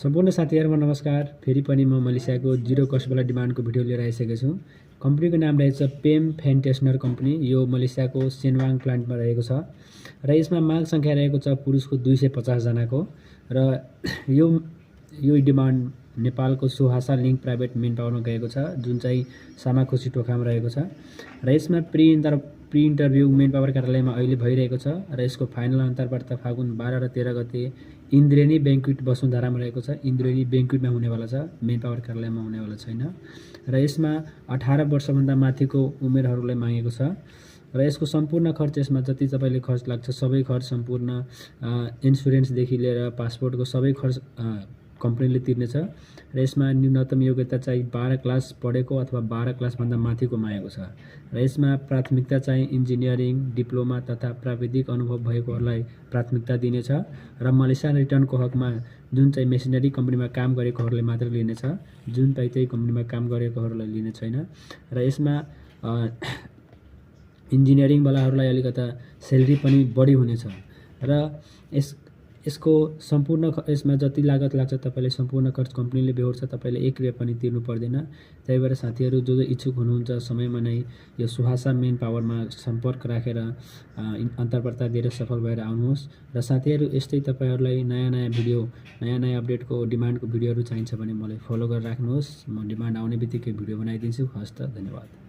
सम्पूर्ण साथीहरुमा नमस्कार। फेरि पनि म मलेसियाको जीरो कस्टवाला डिमान्डको भिडियो लिएर आइसकेको छु। कम्पनीको नाम रहेछ पेम फेन्टेसनर कम्पनी। यो मलेसियाको सेनवाङ प्लान्टमा रहेको छ र यसमा माग संख्या रहेको छ पुरुषको 250 जनाको र यो डिमान्ड नेपालको सुहासा लिङ्क प्राइभेट मेन पावरमा गएको छ, जुन चाहिँ सामाखुसी टोखामा रहेको छ र यसमा प्री इन्टरभ्यू मेन पावर कार्यालयमा अहिले भइरहेको छ र यसको फाइनल अन्तर्वार्ता फागुन 12 र 13 गते इन्द्रेणी बैंक्वेट वसुन्धरामा रहेको छ। इन्द्रेणी बैंक्वेटमा हुनेवाला छ, मेन पावर कार्यालयमा हुनेवाला छैन र यसमा 18 वर्षभन्दा माथिको उमेरहरूलाई मागेको छ र यसको सम्पूर्ण खर्च, यसमा जति तपाईले खर्च लाग्छ सबै खर्च सम्पूर्ण इन्स्योरेन्सदेखि लिएर पासपोर्टको सबै खर्च कम्पनीले तिर्नेछ र यसमा न्यूनतम योग्यता चाहिँ 12 क्लास पढेको अथवा 12 क्लासभन्दा माथिको मागेको छ र यसमा प्राथमिकता चाहिँ इन्जिनियरिङ, डिप्लोमा तथा प्राविधिक अनुभव भएकोहरूलाई प्राथमिकता दिनेछ र मलेसिया रिटर्नको हकमा जुन चाहिँ मेसिनरी कम्पनीमा काम गरेकोहरूले मात्र लिनेछ, जुन त्यही कम्पनीमा काम गरेकोहरूलाई लिने छैन र यसमा इन्जिनियरिङवालाहरूलाई अलिकता सेलेरी पनि बढी हुनेछ र यसको सम्पूर्ण यसमा जति लागत लाग्छ तपाईले सम्पूर्ण खर्च कम्पनीले बेहोर्छ, तपाईले 1 रुपैयाँ पनि तिर्नु पर्दैन। त्यही भएर साथीहरु जो इच्छुक हुनुहुन्छ समयमा नै यो सुहासा मेन पावरमा सम्पर्क राखेर अन्तर्वार्ता दिएर सफल भएर आउनुहोस् र साथीहरु यस्तै तपाईहरुलाई नयाँ भिडियो, नयाँ अपडेटको डिमान्डको भिडियोहरु चाहिन्छ भने मलाई फलो गरेर राख्नुहोस्। म डिमान्ड आउने बित्तिकै भिडियो बनाइदिन्छु। हस्त, धन्यवाद।